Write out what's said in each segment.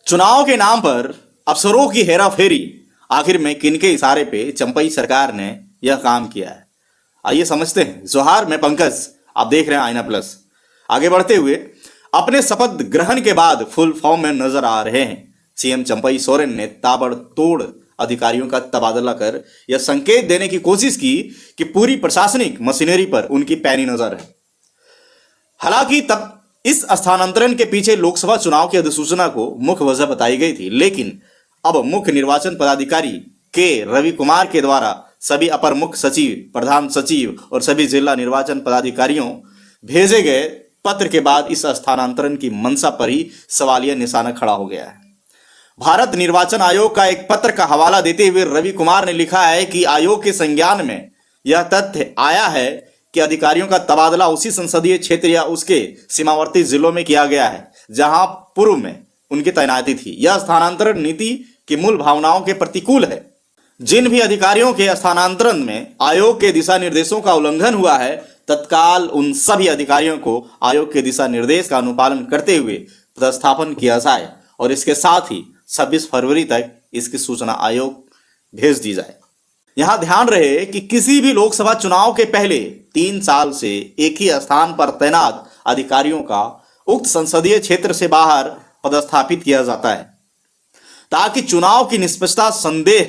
चुनाव के नाम पर अफसरों की हेराफेरी, आखिर में किनके इशारे पे चंपई सरकार ने यह काम किया है, आइए समझते हैं। जोहार, मैं पंकज, आप देख रहे हैं आईना प्लस। आगे बढ़ते हुए, अपने शपथ ग्रहण के बाद फुल फॉर्म में नजर आ रहे हैं सीएम चंपई सोरेन ने ताबड़तोड़ अधिकारियों का तबादला कर यह संकेत देने की कोशिश की कि पूरी प्रशासनिक मशीनरी पर उनकी पैनी नजर है। हालांकि तब इस स्थानांतरण के पीछे लोकसभा चुनाव की अधिसूचना को मुख्य वजह बताई गई थी, लेकिन अब मुख्य निर्वाचन पदाधिकारी के रवि कुमार के द्वारा सभी अपर मुख्य सचिव, प्रधान सचिव और सभी जिला निर्वाचन पदाधिकारियों भेजे गए पत्र के बाद इस स्थानांतरण की मंशा पर ही सवालिया निशाना खड़ा हो गया है। भारत निर्वाचन आयोग का एक पत्र का हवाला देते हुए रवि कुमार ने लिखा है कि आयोग के संज्ञान में यह तथ्य आया है कि अधिकारियों का तबादला उसी संसदीय क्षेत्र या उसके सीमावर्ती जिलों में किया गया है जहां पूर्व में उनकी तैनाती थी। यह स्थानांतरण नीति की मूल भावनाओं के प्रतिकूल है। जिन भी अधिकारियों के स्थानांतरण में आयोग के दिशा निर्देशों का उल्लंघन हुआ है, तत्काल उन सभी अधिकारियों को आयोग के दिशा निर्देश का अनुपालन करते हुए पदस्थापन किया जाए और इसके साथ ही 26 फरवरी तक इसकी सूचना आयोग भेज दी जाए। यहां ध्यान रहे कि किसी भी लोकसभा चुनाव के पहले 3 साल से एक ही स्थान पर तैनात अधिकारियों का उक्त संसदीय क्षेत्र से बाहर पदस्थापित किया जाता है ताकि चुनाव की निष्पक्षता संदेह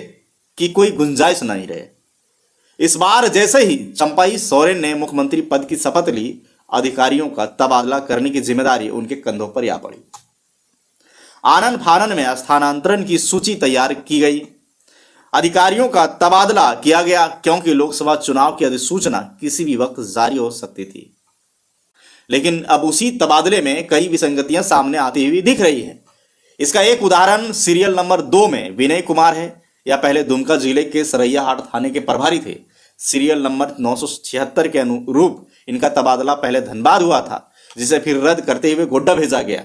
की कोई गुंजाइश नहीं रहे। इस बार जैसे ही चंपई सोरेन ने मुख्यमंत्री पद की शपथ ली, अधिकारियों का तबादला करने की जिम्मेदारी उनके कंधों पर आ पड़ी। आनन फानन में स्थानांतरण की सूची तैयार की गई, अधिकारियों का तबादला किया गया क्योंकि लोकसभा चुनाव की अधिसूचना किसी भी वक्त जारी हो सकती थी। लेकिन अब उसी तबादले में कई विसंगतियां सामने आती हुई दिख रही है। इसका एक उदाहरण सीरियल नंबर 2 में विनय कुमार है। यह पहले दुमका जिले के सरैयाहाट थाने के प्रभारी थे। सीरियल नंबर 976 के अनुरूप इनका तबादला पहले धनबाद हुआ था, जिसे फिर रद्द करते हुए गोड्डा भेजा गया।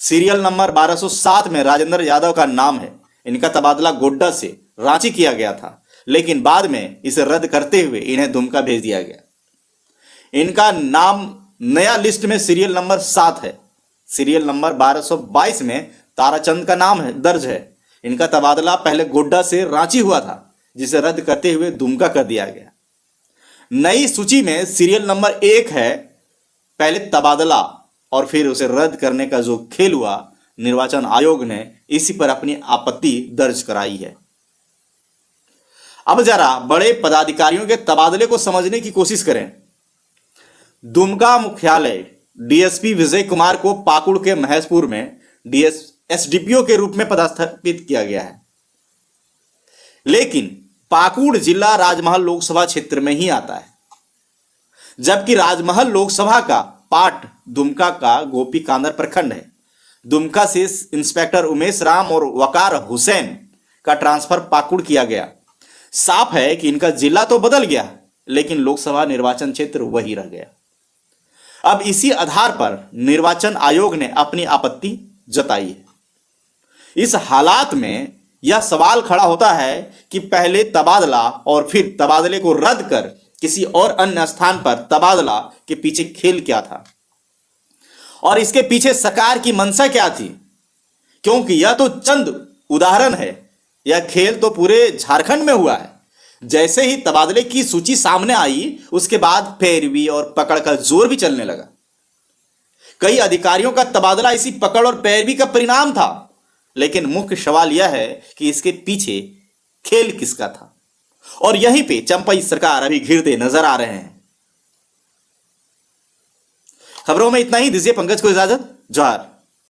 सीरियल नंबर 1207 में राजेंद्र यादव का नाम है। इनका तबादला गोड्डा से रांची किया गया था, लेकिन बाद में इसे रद्द करते हुए इन्हें दुमका भेज दिया गया। इनका नाम नया लिस्ट में सीरियल नंबर 7 है। सीरियल नंबर 1222 में ताराचंद का नाम दर्ज है। इनका तबादला पहले गोड्डा से रांची हुआ था, जिसे रद्द करते हुए दुमका कर दिया गया। नई सूची में सीरियल नंबर 1 है। पहले तबादला और फिर उसे रद्द करने का जो खेल हुआ, निर्वाचन आयोग ने इसी पर अपनी आपत्ति दर्ज कराई है। अब जरा बड़े पदाधिकारियों के तबादले को समझने की कोशिश करें। दुमका मुख्यालय डीएसपी विजय कुमार को पाकुड़ के महेशपुर में एसडीपीओ के रूप में पदस्थापित किया गया है, लेकिन पाकुड़ जिला राजमहल लोकसभा क्षेत्र में ही आता है, जबकि राजमहल लोकसभा का पार्ट दुमका का गोपी कांदर प्रखंड है। दुमका से इंस्पेक्टर उमेश राम और वकार हुसैन का ट्रांसफर पाकुड़ किया गया। साफ है कि इनका जिला तो बदल गया, लेकिन लोकसभा निर्वाचन क्षेत्र वही रह गया। अब इसी आधार पर निर्वाचन आयोग ने अपनी आपत्ति जताई है। इस हालात में यह सवाल खड़ा होता है कि पहले तबादला और फिर तबादले को रद्द कर किसी और अन्य स्थान पर तबादला के पीछे खेल क्या था और इसके पीछे सरकार की मंशा क्या थी, क्योंकि यह तो चंद उदाहरण है। यह खेल तो पूरे झारखंड में हुआ है। जैसे ही तबादले की सूची सामने आई, उसके बाद पैरवी और पकड़ का जोर भी चलने लगा। कई अधिकारियों का तबादला इसी पकड़ और पैरवी का परिणाम था, लेकिन मुख्य सवाल यह है कि इसके पीछे खेल किसका था, और यहीं पे चंपई सरकार अभी घिरते नजर आ रहे हैं। खबरों में इतना ही। दीजिए पंकज को इजाजत। जोहार।